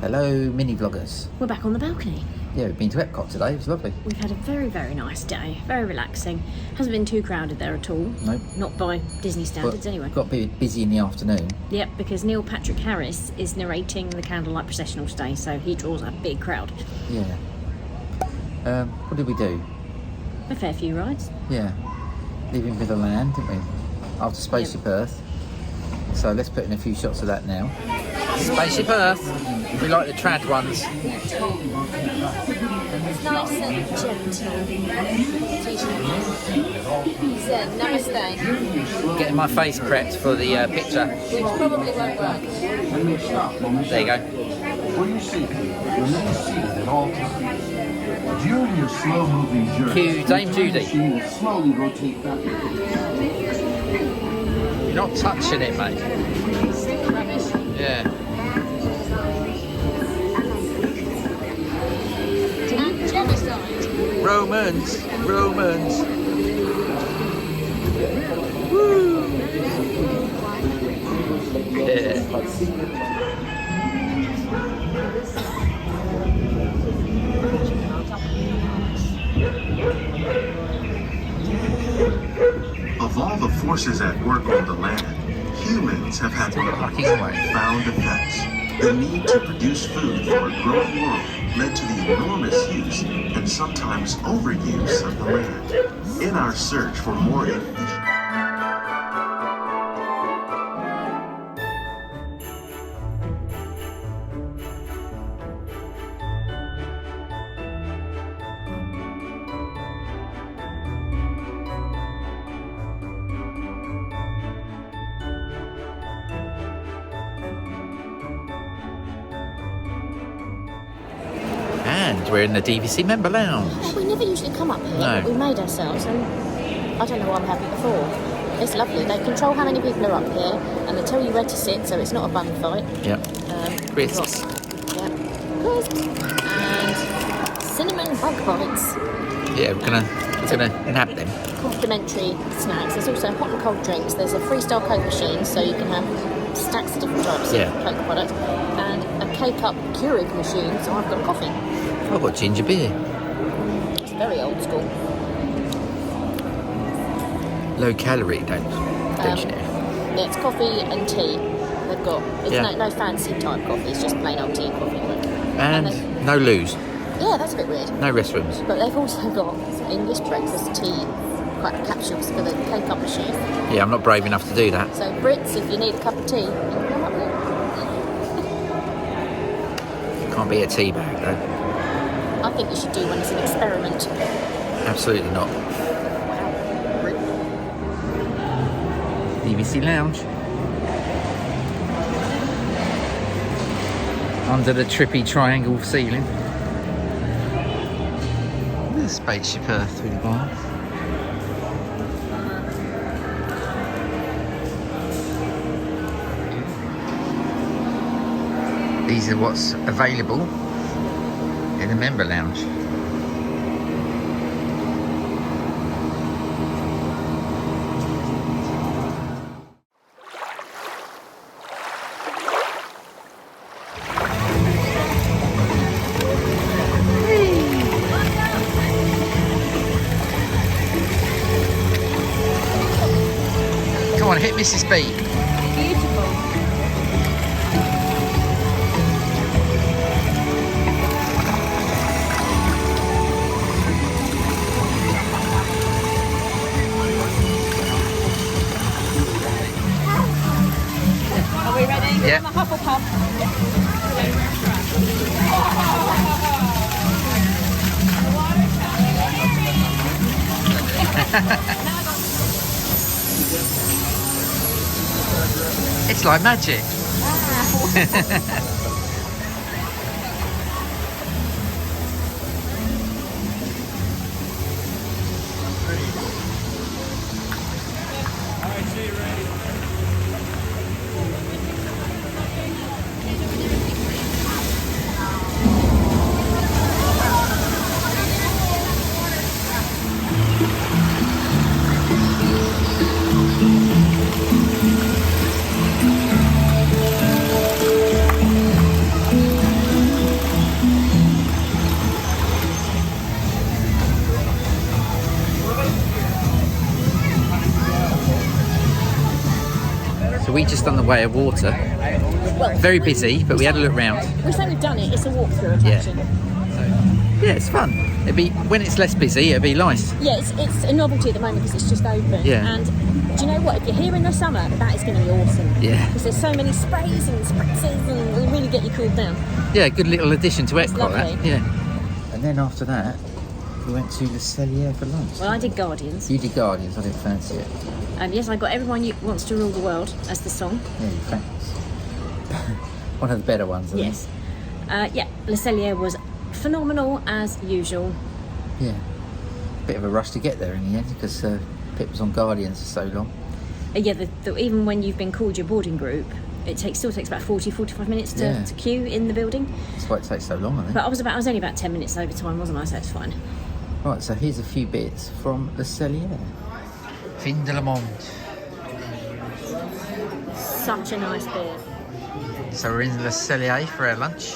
Hello, mini vloggers. We're back on the balcony. Yeah, we've been to Epcot today. It was lovely. We've had a very, very nice day. Very relaxing. Hasn't been too crowded there at all. No. Not by Disney standards, anyway. Got a bit busy in the afternoon. Yep, because Neil Patrick Harris is narrating the candlelight processional today, so he draws a big crowd. Yeah. What did we do? A fair few rides. Yeah. Leaving with the land, didn't we? After Spaceship Earth. So let's put in a few shots of that now. Spaceship Earth. We like the trad ones. It's nice and gentle. He said, namaste. Getting my face prepped for the picture. Which probably won't work. There you go. For your safety, remain seated at all times. During your slow-moving journey, Cue Dame Judy. machine will slowly rotate back and forth. You're not touching it, mate. Rubbish. Yeah. And genocide. Romans. Woo. Yeah. Of all the forces at work on the land, humans have had one of the profound effects. The need to produce food for a growing world led to the enormous use and sometimes overuse of the land. In our search for more information, And we're in the DVC Member Lounge. We never usually come up here, No. but we made ourselves, and I don't know why I'm happy before. It's lovely. They control how many people are up here, and they tell you where to sit, so it's not a bun fight. Yep. Crisps. Yeah, crisps and cinnamon bug bites. Yeah, we're gonna nab them. Complimentary snacks. There's also hot and cold drinks. There's a freestyle Coke machine, so you can have stacks of different types Yeah. of Coke products, and a K-Cup Keurig machine. So I've got coffee. I've got ginger beer. It's very old school. Low calorie, don't you know? Yeah, it's coffee and tea. They've got no fancy type coffee. It's just plain old tea and coffee. And no loos, Yeah, that's a bit weird. no restrooms. But they've also got English breakfast tea, quite capsules for the K-Cup machine. Yeah, I'm not brave enough to do that. So Brits, if you need a cup of tea, you can come up there. Can't be a tea bag though. I think you should do one as an experiment. Absolutely not. DVC Lounge. Under the trippy triangle ceiling. The Spaceship Earth through the bar. These are what's available in the Member Lounge. Come on, hit Mrs. B. Are we ready? Yeah. I'm a Hufflepuff. It's like magic. we just done the Way of Water. Well, Very busy, but we had a look round. We say we've done it. It's a walkthrough attraction. Yeah, it's fun. It'd be when it's less busy. It'd be nice. Yeah, it's a novelty at the moment because it's just open. Yeah. And do you know what? If you're here in the summer, that is going to be awesome. Yeah. Because there's so many sprays and spritzes, and it'll really get you cooled down. Yeah, good little addition to Epcot. lovely. That. Yeah. And then after that, we went to the Cellier for lunch. Well, I did Guardians. You did Guardians. I didn't fancy it. Yes, I got Everyone Wants to Rule the World as the song. Yeah, thanks. One of the better ones. I Yes. Yeah, Le Cellier was phenomenal as usual. think. Yeah. Bit of a rush to get there in the end because Pip was on Guardians for so long. Yeah, even when you've been called your boarding group, it still takes about 40-45 minutes to queue in the building. That's why it takes so long, I think. But I was only about 10 minutes over time, wasn't I? So it's fine. Right, so here's a few bits from Le Cellier. Fin de la Monde. Such a nice beer. So we're in Le Cellier for our lunch.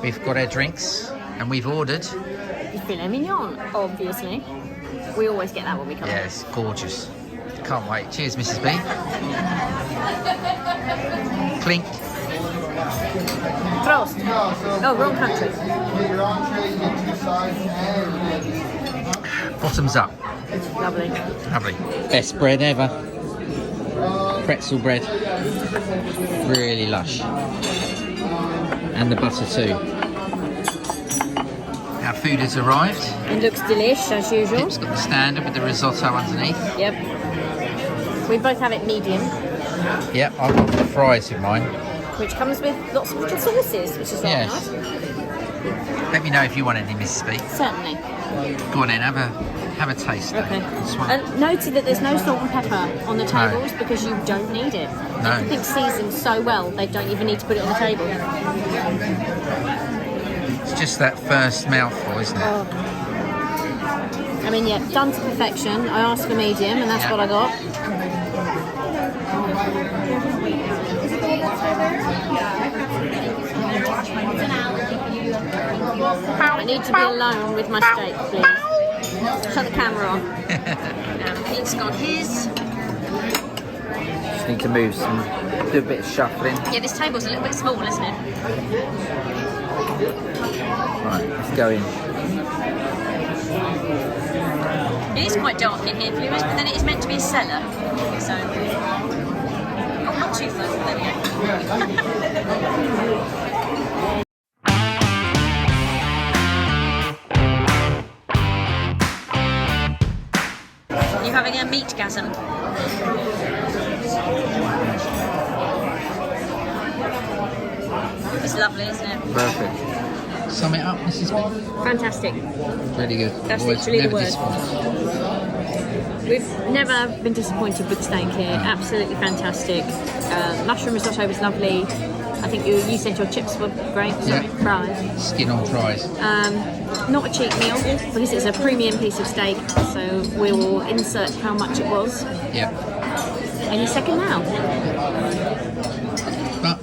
We've got our drinks and we've ordered. Filet mignon, obviously. We always get that when we come. Yeah, it's gorgeous. Can't wait. Cheers, Mrs. B. Clink. Prost. Oh, wrong country. Bottoms up. Lovely. Lovely. Best bread ever. Pretzel bread. Really lush. And the butter too. Our food has arrived. It looks delish as usual. Pip's got the standard with the risotto underneath. Yep. We both have it medium, Yep, I've got the fries in mine. which comes with lots of different sauces, which is very Yes. nice. Let me know if you want any, Mrs. B. Certainly. Go on then, have a taste. Okay. This one. And noted that there's no salt and pepper on the tables because you don't need it. No. Everything's seasoned so well, they don't even need to put it on the table. It's just that first mouthful, isn't it? Oh. I mean, yeah, done to perfection. I asked for medium, and that's Yeah. what I got. I need to be alone with my steak, please. Shut the camera on. Pete's got his. Just need to move do a bit of shuffling. Yeah, this table's a little bit small, isn't it? Right, let's go in. It is quite dark in here, viewers, but then it is meant to be a cellar. So, oh, not too full. There we go. You having a meatgasm? It's lovely, isn't it? Perfect. Sum it up, Mrs. B. Fantastic. Really good. That's Always literally the never word. disappointed. We've never been disappointed with steak here. Absolutely fantastic. Mushroom risotto was lovely. I think you said your chips were great. Sorry, Yeah. fries. Skin on fries. Not a cheap meal because it's a premium piece of steak. So we will insert how much it was. Yeah. Any second now. But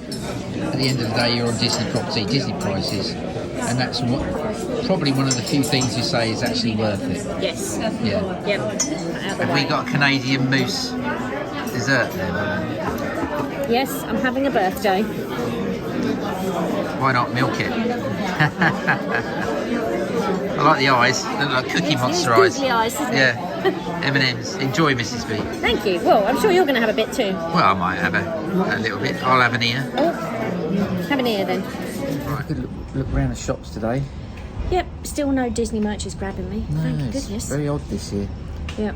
at the end of the day, you're on Disney property, Disney prices, and that's probably one of the few things you say is actually worth it. Yes. Yeah. Yep. Out the Have we way. got a Canadian mousse dessert there? Yes, I'm having a birthday. Why not milk it? I like the eyes. They look like Cookie Monster eyes. Googly eyes, isn't it? Yeah. M&M's. Enjoy, Mrs. B. Thank you. Well, I'm sure you're going to have a bit too. Well, I might have a little bit. I'll have an ear. Oh, have an ear then. Right. Good look around the shops today. Yep, still no Disney merch is grabbing me. No, Thank it's goodness. very odd this year. Yep.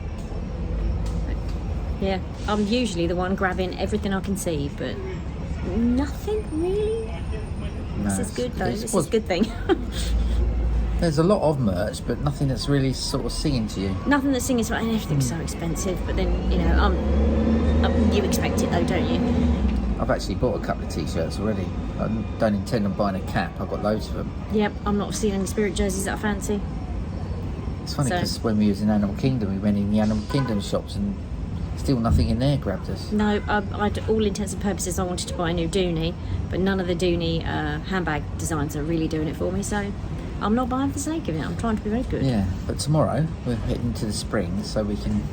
Yeah, I'm usually the one grabbing everything I can see, but nothing really. No, This is good though. it's- This well, is a good thing. There's a lot of merch, but nothing that's really sort of singing to you. Nothing that's singing, and everything's so expensive. But then you expect it though, don't you? I've actually bought a couple of t-shirts already. I don't intend on buying a cap. I've got loads of them. Yep, I'm not seeing any Spirit jerseys that I fancy. It's funny So- because when we was in Animal Kingdom, we went in the Animal Kingdom shops and still nothing in there grabbed us. No, all intents and purposes, I wanted to buy a new Dooney, but none of the Dooney handbag designs are really doing it for me. So I'm not buying for the sake of it. I'm trying to be very good. Yeah, but tomorrow we're heading to the Springs so we can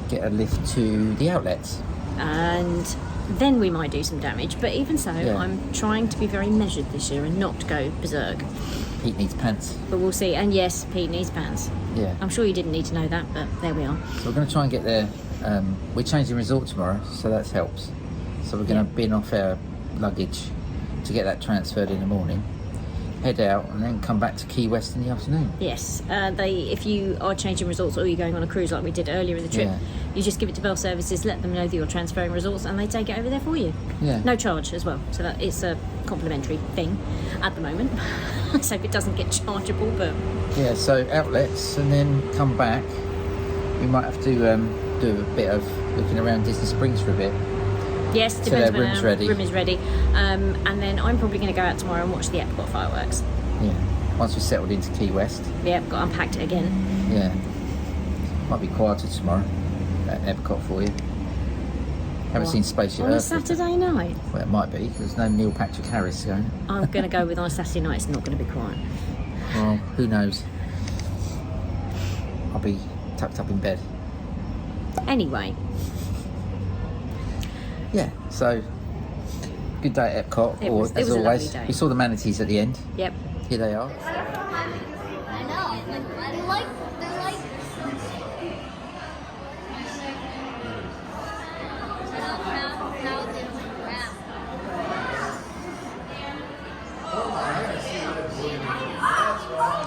get a lift to the outlets. and then we might do some damage. But even so, Yeah. I'm trying to be very measured this year and not go berserk. Pete needs pants. But we'll see. And yes, Pete needs pants. Yeah. I'm sure you didn't need to know that, but there we are. So we're going to try and get there. We're changing resort tomorrow, so that helps. So we're going to bin off our luggage to get that transferred in the morning, head out, and then come back to Key West in the afternoon. Yes, if you are changing resorts or you're going on a cruise like we did earlier in the trip, Yeah. you just give it to Bell Services, let them know that you're transferring resorts, and they take it over there for you. Yeah. No charge as well, so that it's a complimentary thing at the moment. So if it doesn't get chargeable, but Yeah, so outlets, and then come back. We might have to do a bit of looking around Disney Springs for a bit. yes, So depends their when room's our ready. room is ready. And then I'm probably going to go out tomorrow and watch the Epcot fireworks. Yeah. Once we're settled into Key West. The Epcot unpacked it again. Yeah. Might be quieter tomorrow at Epcot for you. Haven't seen Spaceship On a Earth. Saturday night. Well, it might be, 'cause there's no Neil Patrick Harris going. I'm going to go with on a Saturday night. It's not going to be quiet. Well, who knows? I'll be tucked up in bed. Anyway, Yeah, so good day at Epcot. It or was- it as was a lovely always, day. we saw the manatees at the end. yep. Here they are. I know. They're like.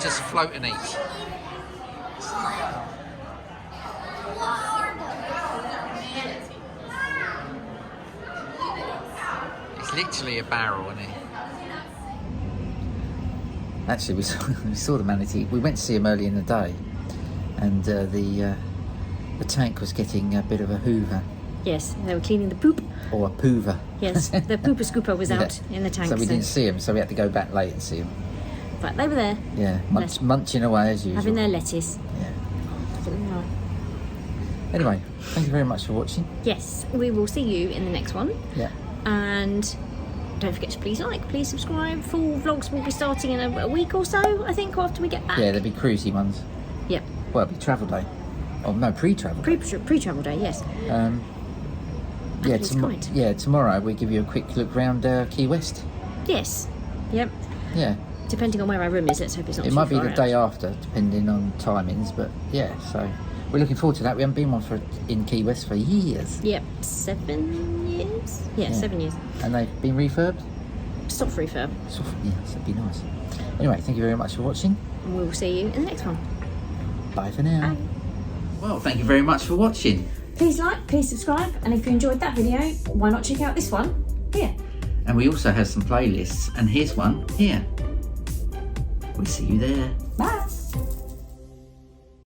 Just floating each. It's literally a barrel, isn't it? Actually, we saw the manatee. We went to see him early in the day, and the tank was getting a bit of a hoover Yes, they were cleaning the poop. or a poover. Yes, the pooper scooper was Yeah. out in the tank. So we didn't see him, so we had to go back late and see him. But they were there, Yeah, Bless. munching away as usual. having their lettuce. Yeah. So, yeah. Anyway, thank you very much for watching. Yes, we will see you in the next one. Yeah. And don't forget to please like, please subscribe. Full vlogs will be starting in a week or so, I think, after we get back. Yeah, there'll be cruisy ones. Yep. Well, it'll be travel day. Oh, no, pre-travel day. Pre-travel day, yes. Yeah, Please guide. tomorrow we give you a quick look round Key West. Yes. Yep. Yeah, Depending on where our room is, let's hope it's not it too might be far the out. day after, depending on timings. But yeah, so we're looking forward to that. We haven't been one in Key West for years, Yep. 7 years? Yeah, 7 years. and they've been refurbed. Soft refurb. So, yeah, so it'd be nice. Anyway, thank you very much for watching. And we will see you in the next one. Bye for now. Bye. Well, thank you very much for watching. Please like, please subscribe, and if you enjoyed that video, why not check out this one here? And we also have some playlists, and here's one here. We'll see you there.